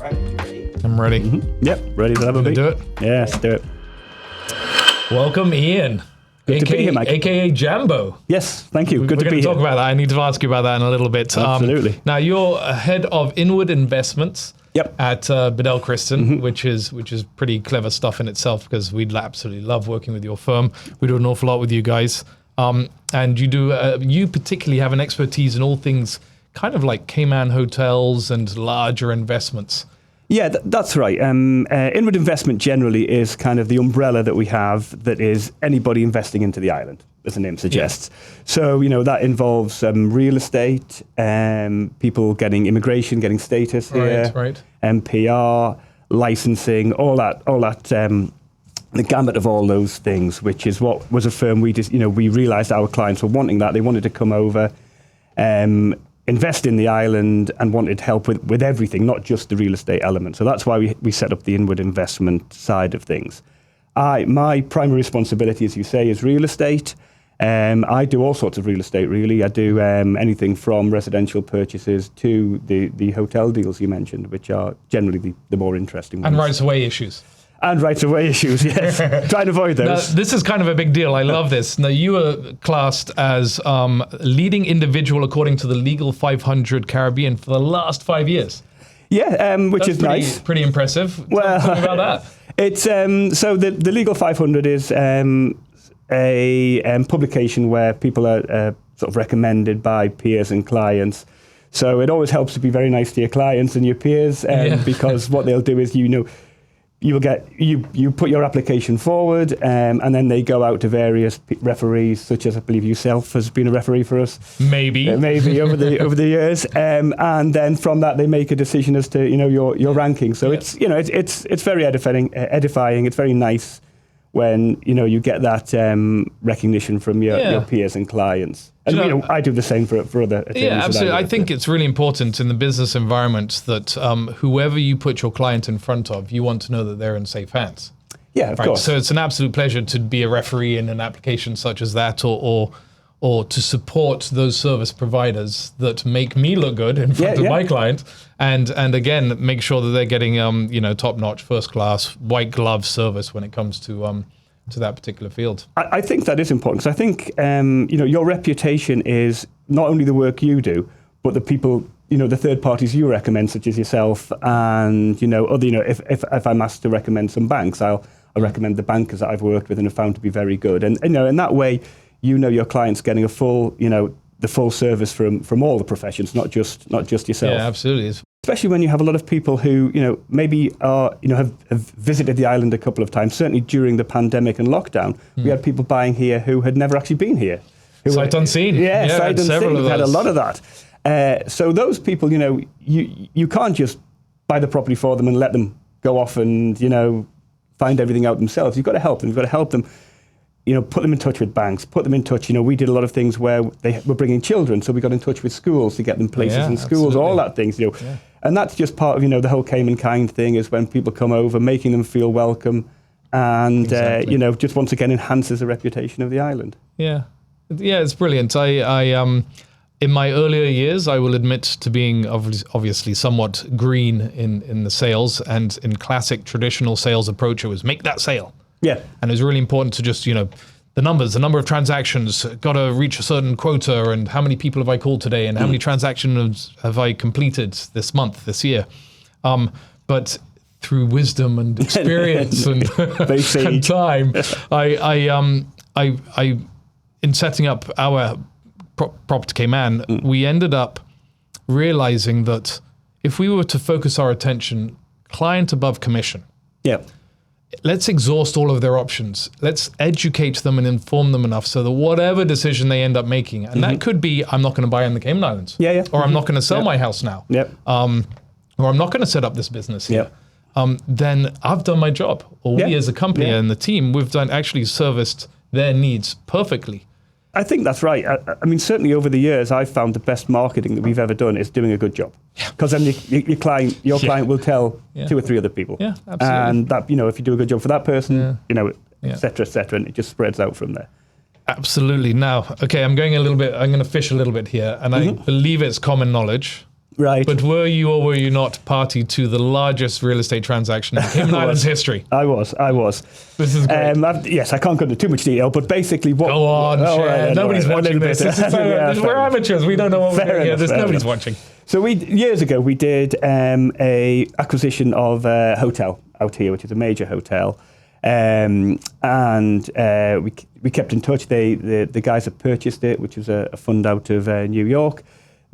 Right, you ready? I'm ready. Yep, ready to have a beat. Do it? Yeah, let's do it. Welcome, Ian. Good to be here, Mike. AKA Jambo. Yes, thank you. We're Good to going be to here. talk about that. I need to ask you about that in a little bit. Absolutely. Now, you're head of inward investments Yep. at Bedell Cristin, which is pretty clever stuff in itself because we'd absolutely love working with your firm. We do an awful lot with you guys. And you particularly have an expertise in all things kind of like Cayman hotels and larger investments. Yeah, that's right. Inward investment generally is kind of the umbrella that we have that is anybody investing into the island, as the name suggests. Yeah. So, that involves real estate, people getting immigration, getting status here, PR, licensing, all that, the gamut of all those things, which is what was a firm we realized our clients were wanting that. They wanted to come over, invest in the island and wanted help with everything, not just the real estate element. So that's why we set up the inward investment side of things. My primary responsibility, as you say, is real estate. I do all sorts of real estate, really. I do anything from residential purchases to the hotel deals you mentioned, which are generally the more interesting ones. And rights-of-way issues. And rights-of-way issues, yes. Try and avoid those. Now, this is kind of a big deal. I love this. Now, you were classed as leading individial according to the Legal 500 Caribbean for the last 5 years. Yeah, which is nice. Pretty impressive. Well, tell me about that. It's so the Legal 500 is a publication where people are sort of recommended by peers and clients. So it always helps to be very nice to your clients and your peers because what they'll do is you put your application forward and then they go out to various referees, such as I believe yourself has been a referee for us. Maybe over the years, and then from that they make a decision as to your ranking. So it's very edifying. It's very nice when you get that recognition from your peers and clients. And I do the same for other attorneys. Yeah, absolutely. I think it's really important in the business environment that whoever you put your client in front of, you want to know that they're in safe hands. Yeah, of course. So it's an absolute pleasure to be a referee in an application such as that, or to support those service providers that make me look good in front of my client, and again make sure that they're getting top-notch, first-class, white glove service when it comes to that particular field. I think that is important because I think your reputation is not only the work you do, but the people, the third parties you recommend, such as yourself, and if I'm asked to recommend some banks, I'll recommend the bankers that I've worked with and have found to be very good, and in that way, your client's getting a full, the full service from all the professions, not just yourself. Yeah, absolutely. Especially when you have a lot of people who, maybe have visited the island a couple of times. Certainly during the pandemic and lockdown, we had people buying here who had never actually been here. Sight unseen. Yeah, sight unseen. We've had a lot of that. So those people, you can't just buy the property for them and let them go off and, find everything out themselves. You've got to help them. You've got to help them. Put them in touch with banks, put them in touch. We did a lot of things where they were bringing children, so we got in touch with schools to get them places in schools, all that things, And that's just part of, the whole Cayman kind thing is when people come over, making them feel welcome and, just once again enhances the reputation of the island. Yeah. Yeah, it's brilliant. I in my earlier years, I will admit to being obviously somewhat green in the sales, and in classic traditional sales approach, it was make that sale. Yeah. And it was really important to just, the number of transactions, got to reach a certain quota, and how many people have I called today, and how many transactions have I completed this year. But through wisdom and experience and time, I in setting up our Property Cayman, we ended up realizing that if we were to focus our attention client above commission, let's exhaust all of their options. Let's educate them and inform them enough so that whatever decision they end up making, and that could be, I'm not going to buy in the Cayman Islands, or I'm not going to sell my house now, or I'm not going to set up this business here. Then I've done my job, or we as a company and the team, we've actually serviced their needs perfectly. I think that's right. I mean, certainly over the years, I've found the best marketing that we've ever done is doing a good job. Because then your client will tell 2 or 3 other people. Yeah, absolutely. And that, if you do a good job for that person, et cetera, and it just spreads out from there. Absolutely. Now, okay, I'm going to fish a little bit here, and I believe it's common knowledge Right. But were you or were you not party to the largest real estate transaction in Cayman Islands history? I was. This is great. Yes, I can't go into too much detail, but basically what... Go on, Chad. Nobody's watching this. We're amateurs. We don't know what we're doing here. Nobody's watching. So years ago, we did a acquisition of a hotel out here, which is a major hotel. And we kept in touch. The guys that purchased it, which was a fund out of New York,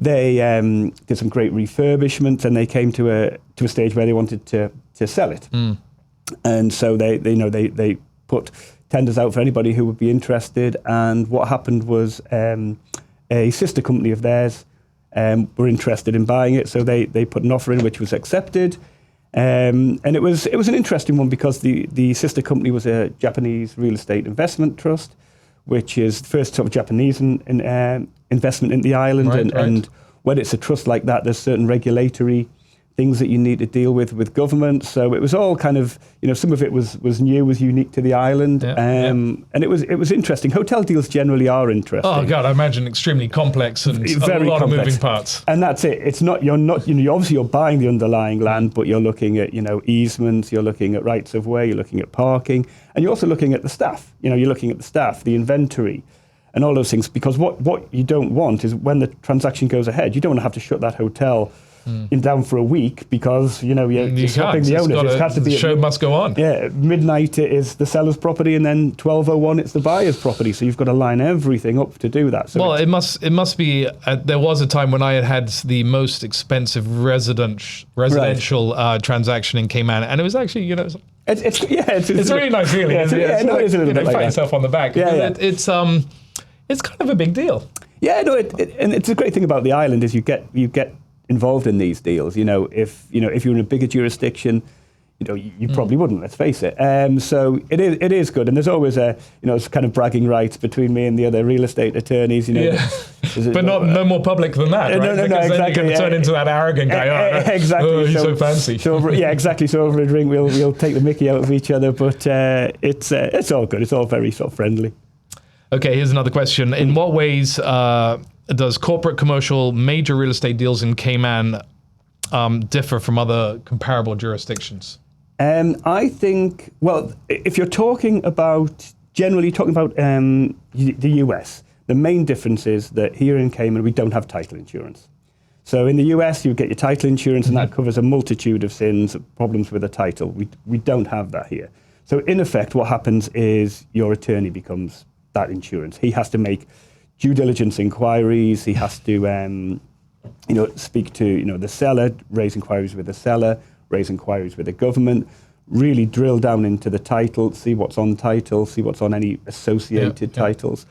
they did some great refurbishments, and they came to a stage where they wanted to sell it. And so they put tenders out for anybody who would be interested. And what happened was a sister company of theirs were interested in buying it, so they put an offer in which was accepted. And it was an interesting one because the sister company was a Japanese real estate investment trust, which is the first sort of Japanese investment in the island. And when it's a trust like that, there's certain regulatory things that you need to deal with government. So it was all kind of, some of it was new, was unique to the island. And it was interesting. Hotel deals generally are interesting. Oh God, I imagine extremely complex and very a lot complex. Of moving parts. And that's it. It's not, obviously you're buying the underlying land, but you're looking at, easements, you're looking at rights of way, you're looking at parking, and you're also looking at the staff. You're looking at the staff, the inventory, and all those things, because what you don't want is when the transaction goes ahead, you don't want to have to shut that hotel down for a week because you're swapping the owners. It has to be the show must go on. Yeah, midnight it is the seller's property, and then 12:01 it's the buyer's property. So you've got to line everything up to do that. So it must be. There was a time when I had the most expensive residential transaction in Cayman, and it was actually it's a really nice feeling. It is a little bit like pat yourself on the back. It's kind of a big deal. Yeah, and it's a great thing about the island is you get involved in these deals. If you're in a bigger jurisdiction, you probably wouldn't. Let's face it. So it is good, and there's always it's kind of bragging rights between me and the other real estate attorneys. But no more public than that. Right? No, because exactly. Then you're going to turn into that arrogant guy. Exactly. Oh, he's so fancy. So exactly. So over a drink, we'll take the mickey out of each other, but it's all good. It's all very sort of friendly. Okay, here's another question. In what ways does corporate, commercial, major real estate deals in Cayman differ from other comparable jurisdictions? I think, if you're generally talking about the US, the main difference is that here in Cayman, we don't have title insurance. So in the US, you get your title insurance, and that covers a multitude of sins, problems with a title. We don't have that here. So in effect, what happens is your attorney becomes that insurance. He has to make due diligence inquiries. He has to, speak to, the seller, raise inquiries with the seller, raise inquiries with the government, really drill down into the title, see what's on title, see what's on any associated titles.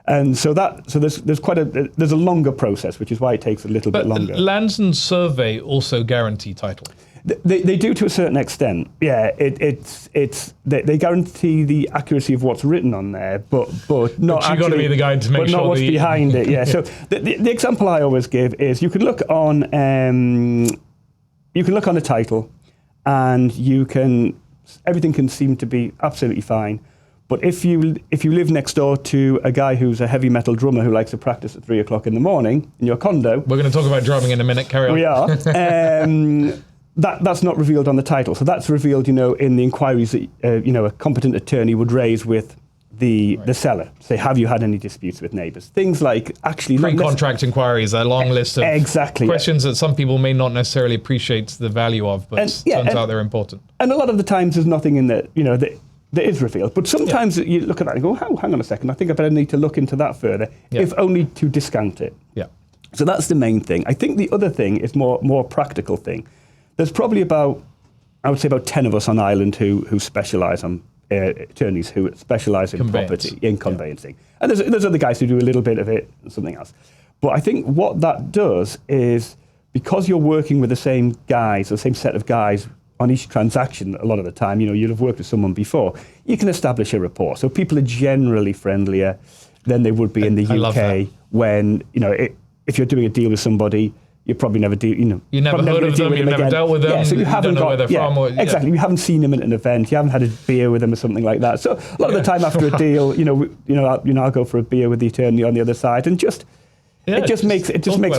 And so there's a longer process, which is why it takes a little bit longer. Lands and Survey also guarantee title. They do to a certain extent. Yeah, they guarantee the accuracy of what's written on there, but not. You've got to be the guy to make sure. But not what's behind it. Yeah. So the example I always give is you can look on a title, and everything can seem to be absolutely fine. But if you live next door to a guy who's a heavy metal drummer who likes to practice at 3:00 in the morning in your condo, we're going to talk about drumming in a minute. Carry on. We are. That's not revealed on the title. So that's revealed, in the inquiries that, a competent attorney would raise with the seller. Say, have you had any disputes with neighbours? Things like actually... Pre-contract inquiries, a long list of questions that some people may not necessarily appreciate the value of, but turns out they're important. And a lot of the times there's nothing in there, that is revealed. But sometimes you look at that and go, oh, hang on a second, I think I better need to look into that further, if only to discount it. Yeah. So that's the main thing. I think the other thing is more practical thing. There's probably about 10 of us on island who specialise on attorneys who specialise in property, in conveyancing. And there's other guys who do a little bit of it and something else. But I think what that does is, because you're working with the same guys, the same set of guys on each transaction a lot of the time, you'll have worked with someone before, you can establish a rapport. So people are generally friendlier than they would be in the UK when, if you're doing a deal with somebody, you probably never do, You never heard of them, you've never dealt with them, so you don't know where they're from. Exactly, you haven't seen them at an event, you haven't had a beer with them or something like that. So a lot of the time after a deal, I'll go for a beer with the attorney on the other side and just Yeah, it just makes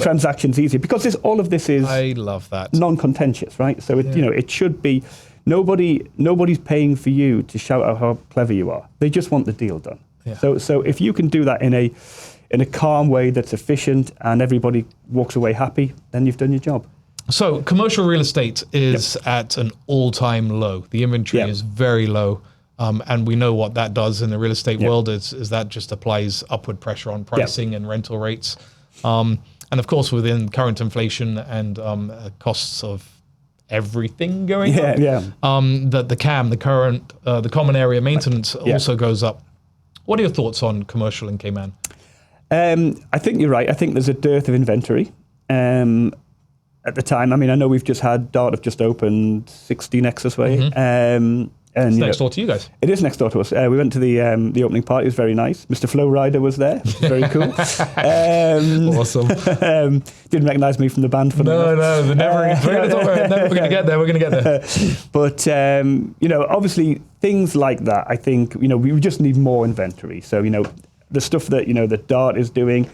transactions easier because all of this is. I love that. Non-contentious, right? So it should be. Nobody's paying for you to shout out how clever you are. They just want the deal done. Yeah. So if you can do that in a calm way that's efficient and everybody walks away happy, then you've done your job. So commercial real estate is at an all-time low. The inventory is very low. And we know what that does in the real estate world is that just applies upward pressure on pricing and rental rates. And of course, within current inflation and costs of everything going up, the CAM, the common area maintenance also goes up. What are your thoughts on commercial in Cayman? I think you're right. I think there's a dearth of inventory. At the time, I mean, I know we've just had Dart have just opened 60 Nexus Way. And it's next door to you guys. It is next door to us. We went to the opening party. It was very nice. Mr. Flow Rider was there. Which was very cool. Awesome. Didn't recognise me from the band. No, they're never going to get there. We're going to get there. But, obviously things like that, I think, we just need more inventory. So, the stuff that, that Dart is doing,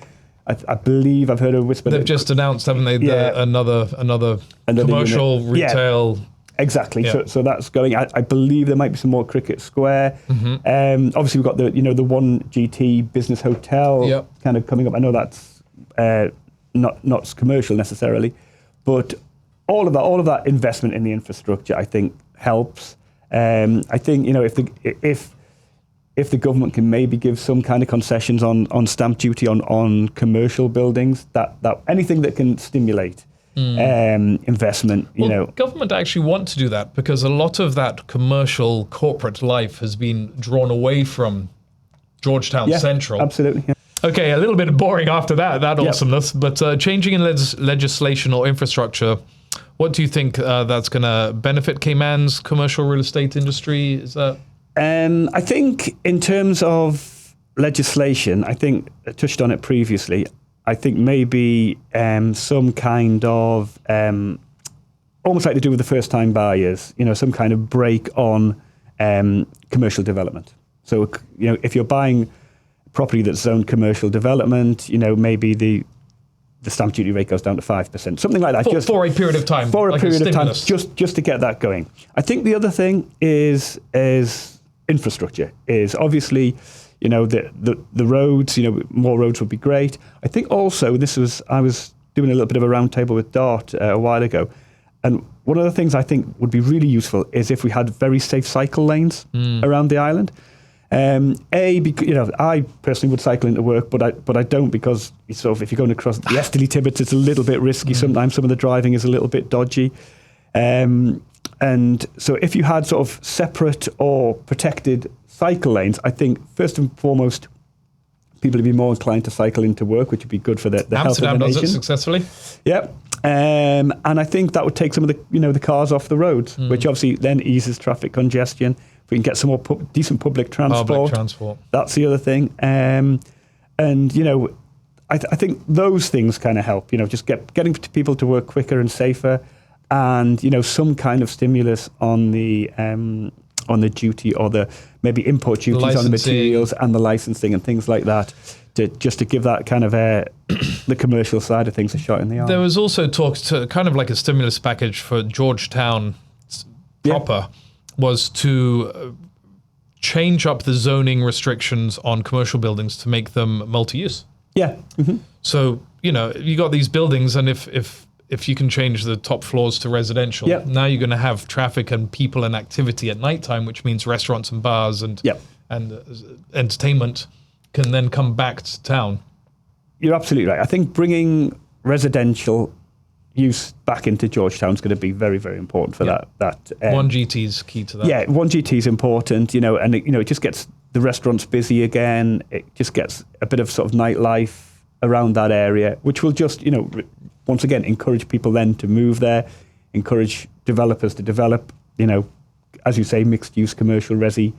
I believe I've heard a whisper. They've just announced, haven't they, another commercial unit. Exactly. Exactly. Yeah. So that's going. I believe there might be some more Cricket Square. Obviously, we've got the One GT Business Hotel kind of coming up. I know that's not commercial necessarily, but all of that investment in the infrastructure, I think, helps. I think if the government can maybe give some kind of concessions on stamp duty on commercial buildings, that anything that can stimulate. Investment, government actually want to do that because a lot of that commercial corporate life has been drawn away from Georgetown Central. Absolutely. Yeah. Okay, a little bit boring after that awesomeness, but changing in legislation or infrastructure, what do you think that's going to benefit Cayman's commercial real estate industry? Is that? I think in terms of legislation, I think I touched on it previously. I think maybe some kind of, almost like to do with the first-time buyers, some kind of break on commercial development. So, if you're buying property that's zoned commercial development, maybe the stamp duty rate goes down to 5%, something like that. For a period of time. For a period of time, just to get that going. I think the other thing is infrastructure, is obviously... the roads, more roads would be great. I think also I was doing a little bit of a roundtable with Dart a while ago, and one of the things I think would be really useful is if we had very safe cycle lanes around the island. Because, I personally would cycle into work, but I don't because sort of if you're going across the Esterly Tibbets, it's a little bit risky. Sometimes some of the driving is a little bit dodgy. And so if you had sort of separate or protected cycle lanes, I think first and foremost, people would be more inclined to cycle into work, which would be good for the health of the nation. Amsterdam does it successfully. Yep. And I think that would take some of the cars off the roads, which obviously then eases traffic congestion. If we can get some more decent public transport. That's the other thing. I think those things kind of help. Just getting people to work quicker and safer, and some kind of stimulus on the duty or the maybe import duties on the materials and the licensing and things like that, to give that kind of the commercial side of things a shot in the arm. There was also talk to kind of like a stimulus package for Georgetown proper was to change up the zoning restrictions on commercial buildings to make them multi-use. Yeah. Mm-hmm. So, you got these buildings, and if you can change the top floors to residential, now you're going to have traffic and people and activity at nighttime, which means restaurants and bars and entertainment can then come back to town. You're absolutely right. I think bringing residential use back into Georgetown is going to be very, very important for that. One GT is key to that. Yeah, One GT is important, and it just gets the restaurants busy again. It just gets a bit of sort of nightlife around that area, which will just, once again, encourage people then to move there, encourage developers to develop, as you say, mixed-use commercial resi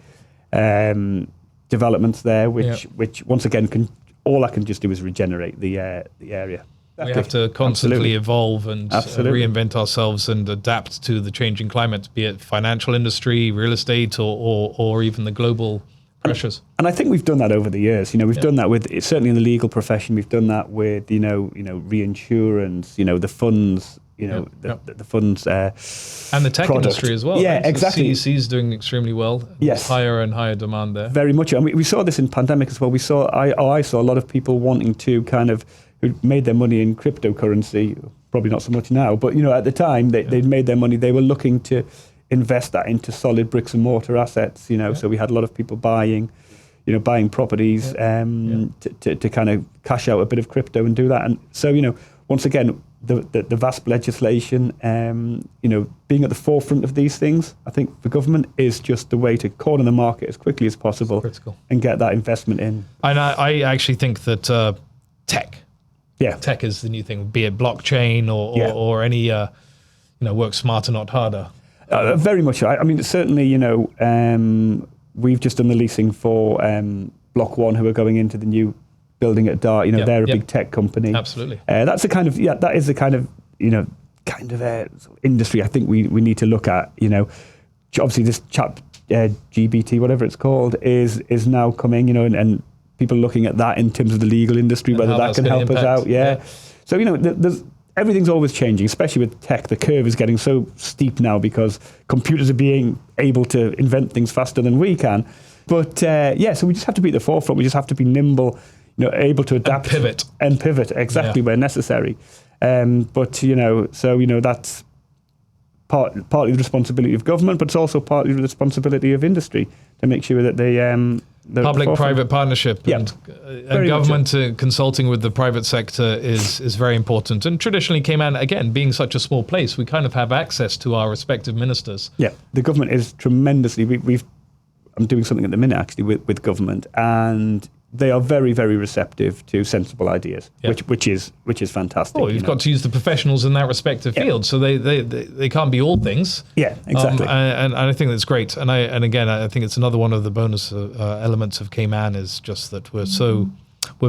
developments there, which once again, all I can just do is regenerate the area. We have to constantly evolve and reinvent ourselves and adapt to the changing climate, be it financial industry, real estate, or even the global pressures. And I think we've done that over the years. We've done that with, certainly in the legal profession, we've done that with, reinsurance, the funds, the funds. And the tech industry as well. Yeah, right? exactly. So CEC is doing extremely well. Yes. Higher and higher demand there. Very much. And we saw this in pandemic as well. I saw a lot of people wanting to who made their money in cryptocurrency, probably not so much now, but, at the time they'd made their money, they were looking to invest that into solid bricks and mortar assets, so we had a lot of people buying properties to kind of cash out a bit of crypto and do that. And so, once again, the VASP legislation, being at the forefront of these things, I think the government is just the way to corner the market as quickly as possible and get that investment in. And I actually think that tech is the new thing, be it blockchain or any, work smarter, not harder. Very much. I mean, certainly, we've just done the leasing for Block One, who are going into the new building at Dart. They're a big tech company. Absolutely. That's that is the kind of industry I think we need to look at. Obviously this chat GBT, whatever it's called, is now coming. And people looking at that in terms of the legal industry, and whether that can help us out. Yeah. So there's. Everything's always changing, especially with tech. The curve is getting so steep now because computers are being able to invent things faster than we can. But so we just have to be at the forefront. We just have to be nimble, able to adapt and pivot exactly where necessary. But that's partly the responsibility of government, but it's also partly the responsibility of industry to make sure that they public-private partnership and government consulting with the private sector is very important. And traditionally, Cayman, again, being such a small place, we kind of have access to our respective ministers. Yeah, the government is tremendously. I'm doing something at the minute actually with government, and they are very, very receptive to sensible ideas, which is fantastic. Well, you've got to use the professionals in that respective field, so they can't be all things. Yeah, exactly. And I think that's great. And again, I think it's another one of the bonus elements of Cayman is just that we're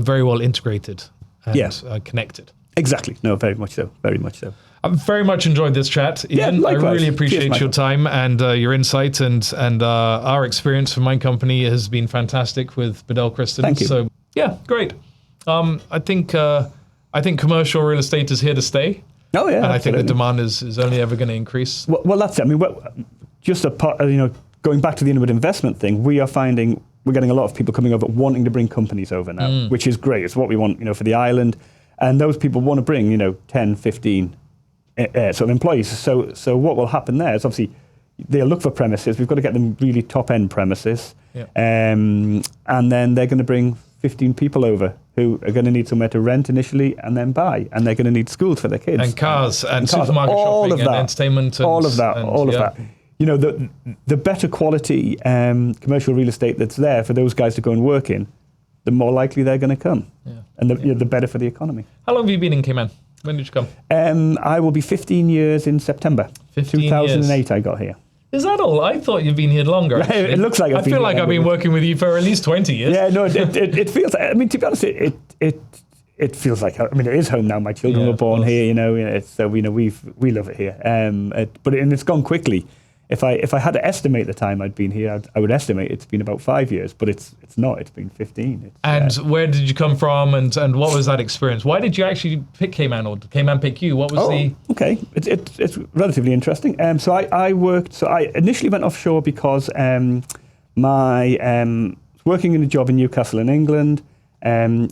very well integrated and connected. Exactly. No, very much so. Very much so. I've very much enjoyed this chat, Ian. I really appreciate your time and your insight, and our experience from my company has been fantastic with Bedell Cristin. Thank you. So great. I think commercial real estate is here to stay. Oh yeah, and absolutely. I think the demand is only ever going to increase. Well, that's it. I mean, just a part. Going back to the inward investment thing, we are finding we're getting a lot of people coming over wanting to bring companies over now, which is great. It's what we want, for the island, and those people want to bring 10, 15. Sort of employees. So what will happen there is obviously they'll look for premises. We've got to get them really top-end premises. Yeah. And then they're going to bring 15 people over who are going to need somewhere to rent initially and then buy. And they're going to need schools for their kids. And cars and supermarket shopping and entertainment. All of that. The better quality commercial real estate that's there for those guys to go and work in, the more likely they're going to come. Yeah. And the better for the economy. How long have you been in Cayman? When did you come? I will be 15 years in September. 2008 years. I got here. Is that all? I thought you'd been here longer. It looks like I feel like I've been working with you for at least 20 years. Yeah, no, it feels. I mean, to be honest, it feels like. I mean, it is home now. My children were born here. So we love it here. But it's gone quickly. If I had to estimate the time I'd been here, I would estimate it's been about 5 years, but it's not. It's been 15. Where did you come from, and what was that experience? Why did you actually pick Cayman, or did Cayman pick you? What was the? Okay, it's relatively interesting. So I worked. So I initially went offshore because I was working in a job in Newcastle in England. I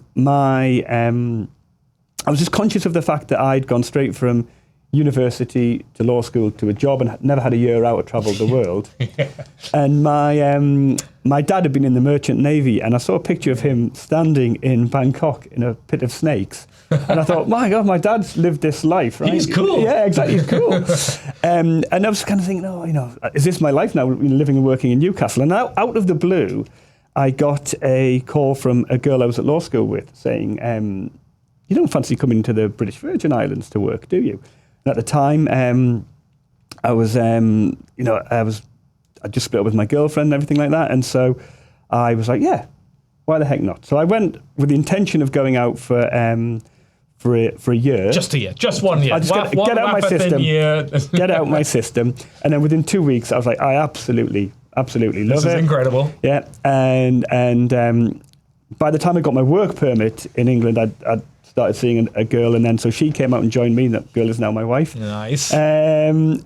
was just conscious of the fact that I'd gone straight from university to law school to a job and never had a year out or travelled the world. And my dad had been in the Merchant Navy, and I saw a picture of him standing in Bangkok in a pit of snakes. And I thought, my God, my dad's lived this life, right? He's cool. Yeah, exactly, he's cool. And I was kind of thinking, is this my life now, living and working in Newcastle? And out of the blue, I got a call from a girl I was at law school with saying, you don't fancy coming to the British Virgin Islands to work, do you? And at the time, I just split up with my girlfriend and everything like that. And so I was like, yeah, why the heck not? So I went with the intention of going out for a year. Just a year, just 1 year. I just get out my system. Get out my system. And then within 2 weeks, I was like, I absolutely absolutely love it. This is incredible. Yeah, and by the time I got my work permit in England, I'd started seeing a girl, and then so she came out and joined me, and that girl is now my wife. Nice. So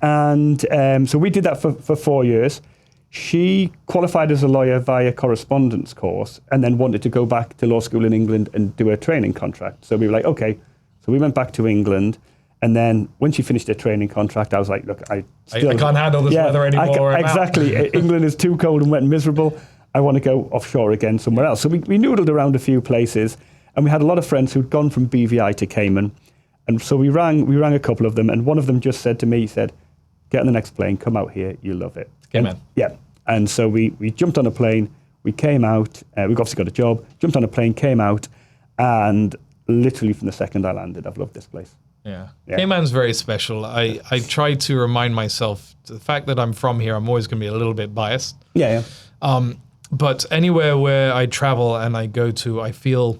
we did that for 4 years. She qualified as a lawyer via correspondence course and then wanted to go back to law school in England and do a training contract. So we were like, okay. So we went back to England. And then when she finished her training contract, I was like, look, I can't handle this weather anymore. Exactly. England is too cold and wet and miserable. I want to go offshore again somewhere else. So we noodled around a few places, and we had a lot of friends who'd gone from BVI to Cayman. And so we rang a couple of them, and one of them just said to me, he said, get on the next plane, come out here, you'll love it. Cayman. Yeah. And so we jumped on a plane, we came out, we obviously got a job, jumped on a plane, came out, and literally from the second I landed, I've loved this place. Yeah. Cayman's very special. I try to remind myself, the fact that I'm from here, I'm always going to be a little bit biased. Yeah. But anywhere where I travel and I go to, I sort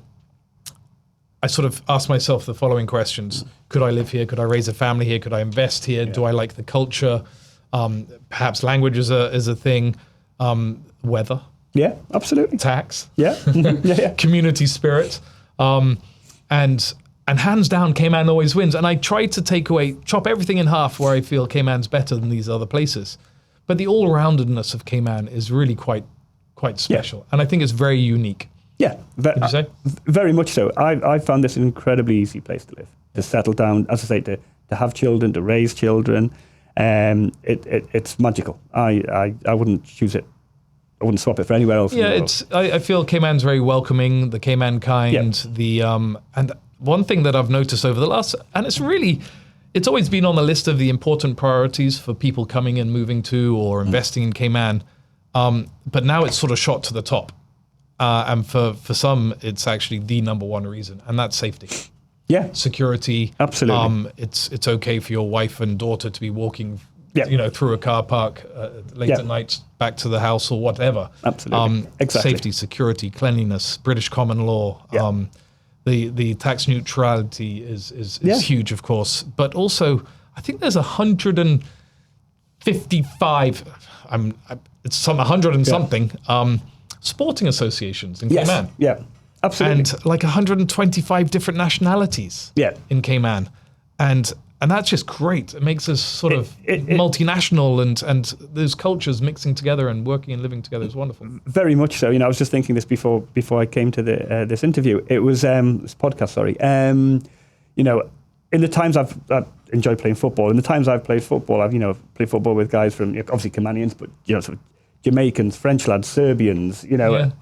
of ask myself the following questions. Could I live here? Could I raise a family here? Could I invest here? Yeah. Do I like the culture? Perhaps language is a thing. Weather. Yeah, absolutely. Tax. Yeah. Community spirit. And hands down, Cayman always wins. And I try to chop everything in half where I feel Cayman's better than these other places. But the all-roundedness of Cayman is really quite special. Yeah. And I think it's very unique. Yeah. Would you say? Very much so. I found this an incredibly easy place to live, to settle down, as I say, to have children, to raise children. It's magical. I wouldn't choose it. I wouldn't swap it for anywhere else. Yeah, I feel Cayman's very welcoming, the Cayman kind, and one thing that I've noticed over the last, and it's always been on the list of the important priorities for people coming and moving to or investing in Cayman, but now it's sort of shot to the top. And for some, it's actually the number one reason, and that's safety. Yeah. Security. Absolutely. It's okay for your wife and daughter to be walking through a car park late at night back to the house or whatever. Absolutely. Exactly. Safety, security, cleanliness, British common law. Yeah. The tax neutrality is huge, of course. But also, I think there's 155, it's some 100 and something, sporting associations in Cayman. Yeah, absolutely. And like 125 different nationalities in Cayman. And that's just great. It makes us sort of multinational, and those cultures mixing together and working and living together is wonderful. Very much so. I was just thinking this before I came to this interview. It was this podcast. Sorry. In the times I've enjoyed playing football, in the times I've played football, I've played football with guys from obviously Caymanians, but sort of Jamaicans, French lads, Serbians, even a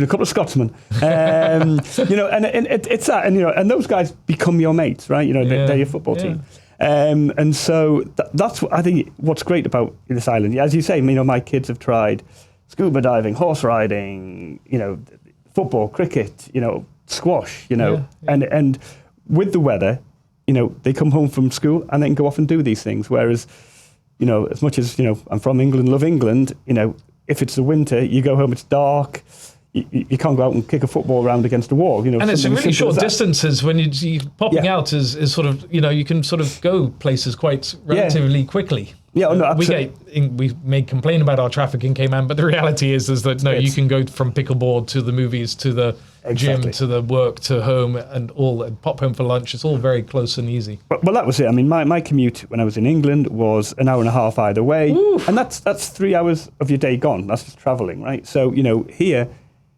couple of Scotsmen, and it's that, and those guys become your mates, right? They're your football team, and so that's what I think. What's great about this island, as you say, my kids have tried scuba diving, horse riding, football, cricket, squash, and with the weather, they come home from school and they can go off and do these things, whereas. As much as, I'm from England, love England, if it's the winter, you go home, it's dark, you can't go out and kick a football around against a wall. And it's in really short distances when you popping out is sort of, you can sort of go places quite relatively quickly. Yeah, no, absolutely. We may complain about our traffic in Cayman, but the reality is that you can go from pickleball to the movies to the gym to the work to home and pop home for lunch. It's all very close and easy. Well, that was it. My commute when I was in England was an hour and a half either way. Oof. And that's 3 hours of your day gone. That's just traveling, right? So, here,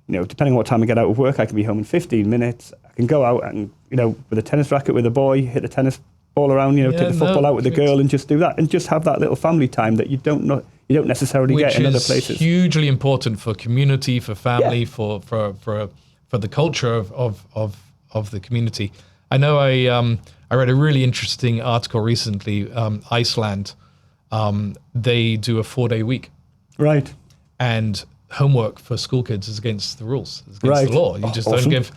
depending on what time I get out of work, I can be home in 15 minutes. I can go out and, with a tennis racket with a boy, hit the tennis ball around, take the football out with the girl and just do that and just have that little family time that you don't necessarily get in other places. Which is hugely important for community, for family, for the culture of the community. I know I read a really interesting article recently. Iceland, they do a 4-day week. Right. And homework for school kids is against the rules, it's against the law. You just don't give,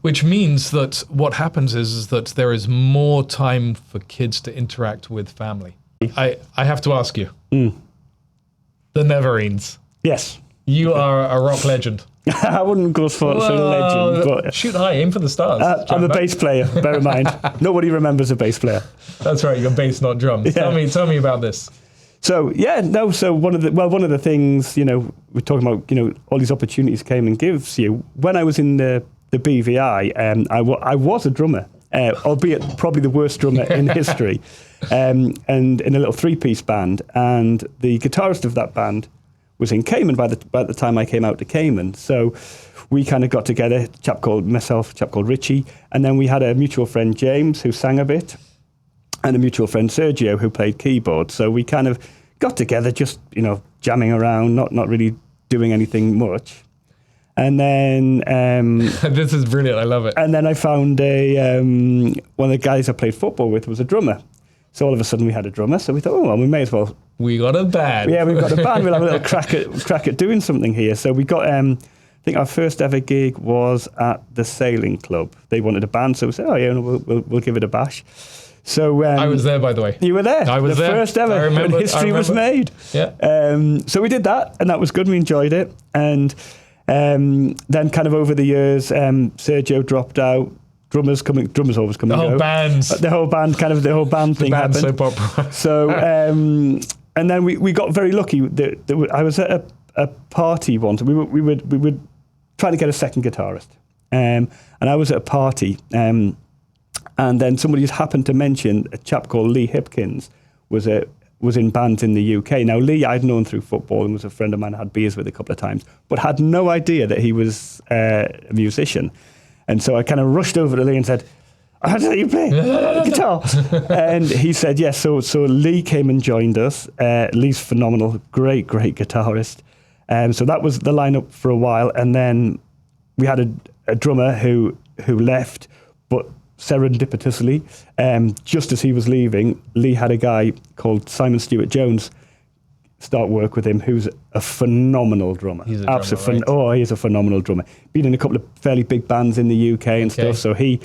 which means that what happens is that there is more time for kids to interact with family. I have to ask you, the Neverines. Yes. You are a rock legend. I wouldn't go for legend, but shoot high, aim for the stars. I'm a bass player, bear in mind. Nobody remembers a bass player. That's right, you're bass, not drums. Yeah. Tell me about this. So one of the things, we're talking about, all these opportunities Cayman gives you. When I was in the BVI, I was a drummer, albeit probably the worst drummer in history, and in a little 3-piece band. And the guitarist of that band was in Cayman by the time I came out to Cayman. So we kind of got together, a chap called Richie, and then we had a mutual friend, James, who sang a bit, and a mutual friend, Sergio, who played keyboard. So we kind of got together, just, jamming around, not really doing anything much. And then... this is brilliant, I love it. And then I found one of the guys I played football with was a drummer. So all of a sudden we had a drummer, so we thought, oh, well, we may as well... We got a band. Yeah, we've got a band, we'll have a little crack at doing something here. So we got... I think our first ever gig was at the Sailing Club. They wanted a band, so we said, oh yeah, we'll give it a bash. So I was there, by the way. You were there. I was the there. First ever when history was made. Yeah. So we did that, and that was good. We enjoyed it, and then kind of over the years, Sergio dropped out. Drummers always come and go. The whole band thing happened. Soap opera. So and then we got very lucky. I was at a party once. We were trying to get a second guitarist, and I was at a party. And then somebody just happened to mention a chap called Lee Hipkins was in bands in the UK. Now, Lee I'd known through football and was a friend of mine. I had beers with a couple of times, but had no idea that he was a musician. And so I kind of rushed over to Lee and said, how do you play guitar? And he said, yes. So Lee came and joined us. Lee's phenomenal, great guitarist. So that was the lineup for a while. And then we had a drummer who left, but serendipitously, just as he was leaving, Lee had a guy called Simon Stewart Jones start work with him, who's a phenomenal drummer. He's a drummer, right? He is a phenomenal drummer. Been in a couple of fairly big bands in the UK and stuff, so he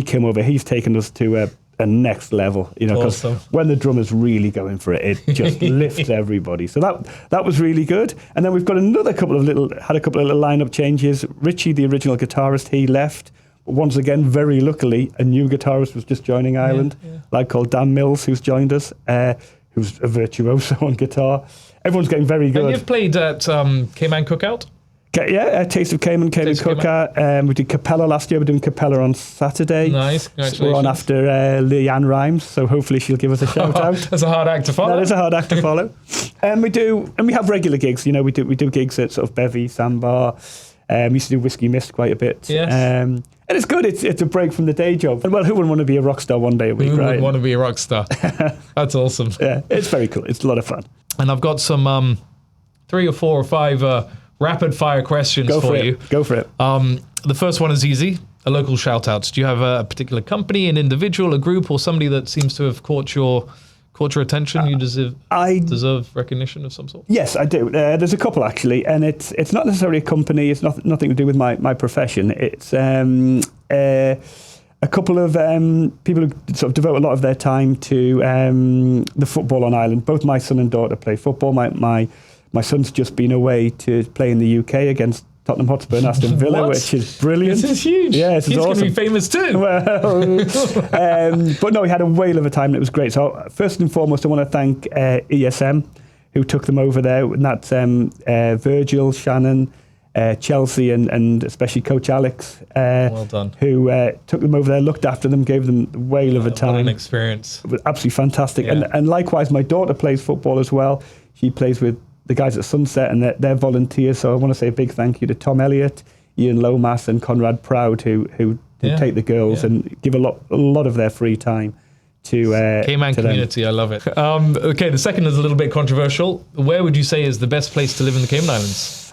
came over. He's taken us to a next level, because when the drummer's really going for it just lifts everybody. So that was really good. And then we've got a couple of little lineup changes. Richie, the original guitarist, he left. Once again, very luckily, a new guitarist was just joining Ireland, a lad called Dan Mills, who's joined us, who's a virtuoso on guitar. Everyone's getting very good. And you've played at Cayman Cookout? Yeah, Taste of Cayman Cookout. We did Capella last year. We're doing Capella on Saturday. Nice, congratulations. We're on after Leanne Rhymes, so hopefully she'll give us a shout out. That's a hard act to follow. That is a hard act to follow. And we have regular gigs. We do gigs at sort of Bevy, Sandbar. We used to do Whiskey Mist quite a bit. Yes. And it's good. It's a break from the day job. And well, who wouldn't want to be a rock star one day a week, Who right? would want to be a rock star? That's awesome. Yeah, it's very cool. It's a lot of fun. And I've got some 3 or 4 or 5 rapid fire questions for you. Go for it. The first one is easy. A local shout out. Do you have a particular company, an individual, a group, or somebody that seems to have caught your attention? You deserve recognition of some sort? Yes, I do. There's a couple actually, and it's not necessarily a company. It's nothing to do with my profession. It's a couple of people who sort of devote a lot of their time to the football on Ireland. Both my son and daughter play football. My son's just been away to play in the UK against Tottenham Hotspur and Aston Villa, which is brilliant. This is huge. Yeah, this is awesome. He's going to be famous too. Well, but no, he had a whale of a time and it was great. So first and foremost, I want to thank ESM, who took them over there. And that's Virgil, Shannon, Chelsea, and especially Coach Alex. Well done. Who took them over there, looked after them, gave them a whale of a time. What an experience. It was absolutely fantastic. Yeah. And likewise, my daughter plays football as well. She plays with the guys at Sunset, and they're volunteers. So I want to say a big thank you to Tom Elliott, Ian Lomas, and Conrad Proud, who take the girls and give a lot of their free time to Cayman community. I love it. Okay, the second is a little bit controversial. Where would you say is the best place to live in the Cayman Islands?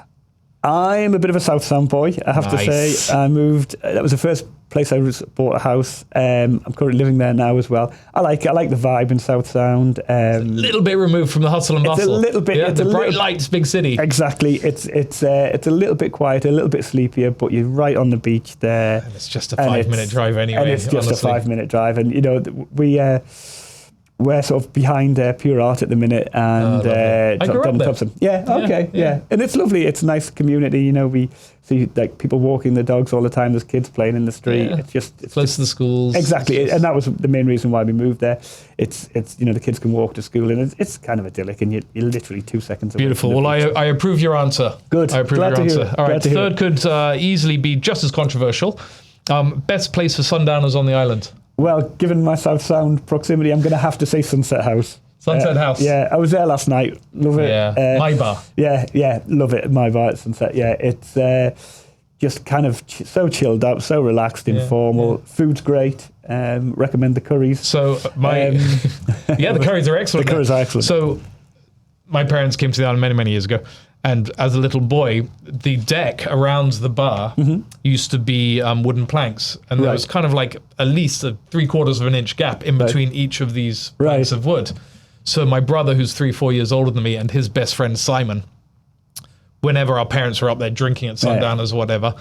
I'm a bit of a South Sound boy, I have to say. I moved. That was the first place I bought a house. I'm currently living there now as well. I like the vibe in South Sound. It's a little bit removed from the hustle and bustle. It's a little bit. Yeah, the bright lights, big city. Exactly. It's a little bit quieter, a little bit sleepier, but you're right on the beach there. And it's just a 5-minute drive anyway. And it's just a 5-minute drive. And we we're sort of behind Pure Art at the minute, and I grew up there. Yeah, okay, yeah. And it's lovely. It's a nice community. We see like people walking their dogs all the time. There's kids playing in the street. Yeah. It's close to the schools. Exactly, and that was the main reason why we moved there. It's the kids can walk to school, and it's kind of idyllic, and you're literally 2 seconds away. Beautiful. Well, I approve your answer. Good. I approve your answer. All right, third could easily be just as controversial. Best place for sundowners on the island. Well, given my South Sound proximity, I'm going to have to say Sunset House. Sunset House. Yeah, I was there last night. Love it. Yeah, my bar. Yeah, love it. My bar at Sunset. Yeah, it's just kind of so chilled out, so relaxed, informal. Yeah. Food's great. Recommend the curries. So the curries are excellent. The curries are excellent. So my parents came to the island many, many years ago. And as a little boy, the deck around the bar used to be wooden planks. And there was kind of like at least a 3/4 of an inch gap in between each of these planks of wood. So my brother, who's 3-4 years older than me, and his best friend Simon, whenever our parents were up there drinking at sundowners or whatever,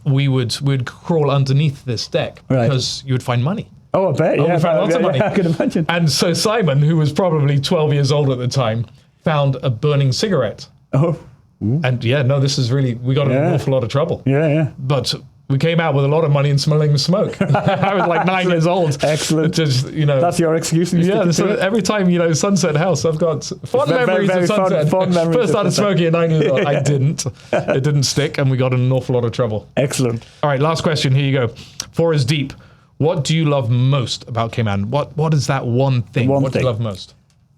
we'd crawl underneath this deck because you would find money. Oh, I bet, yeah. Found lots of money. I can imagine. And so Simon, who was probably 12 years old at the time, found a burning cigarette. Oh. Ooh. And this is really, we got in an awful lot of trouble. Yeah. But we came out with a lot of money and smelling smoke. I was like 9 years old. Excellent. Just, That's your excuse. So every time, Sunset House, I've got fond memories of Sunset. Fond memories. First started smoking at 9 years old. I didn't. It didn't stick, and we got in an awful lot of trouble. Excellent. All right, last question. Here you go. 4 is deep. What do you love most about Cayman? What is that one thing? What do you love most?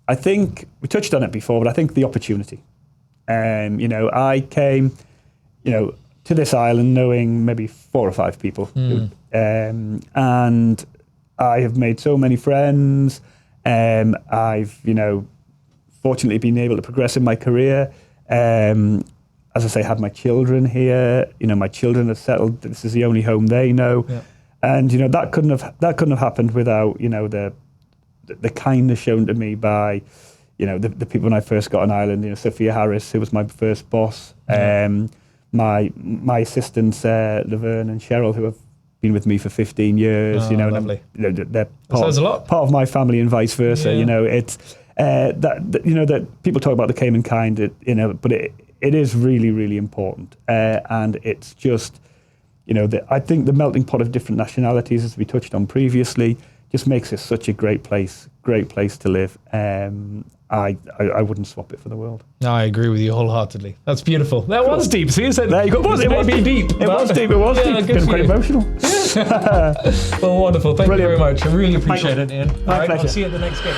I think we touched on it before, but I think the opportunity. I came, to this island knowing maybe 4 or 5 people, and I have made so many friends. I've, fortunately been able to progress in my career. As I say, had my children here. My children have settled. This is the only home they know, and that couldn't have happened without the kindness shown to me by. The people when I first got on Ireland, Sophia Harris, who was my first boss, my assistants, Laverne and Cheryl, who have been with me for 15 years, lovely. They're part of my family and vice versa. It's that people talk about the Cayman kind, but it is really, really important, and it's just, I think the melting pot of different nationalities, as we touched on previously, just makes it such a great place to live. I wouldn't swap it for the world. No, I agree with you wholeheartedly. That's beautiful. That was deep. See, you said there you go. It was deep. It was deep. Getting quite emotional. Well, wonderful. Thank you very much. I really appreciate it, Ian. My pleasure. I'll see you at the next game.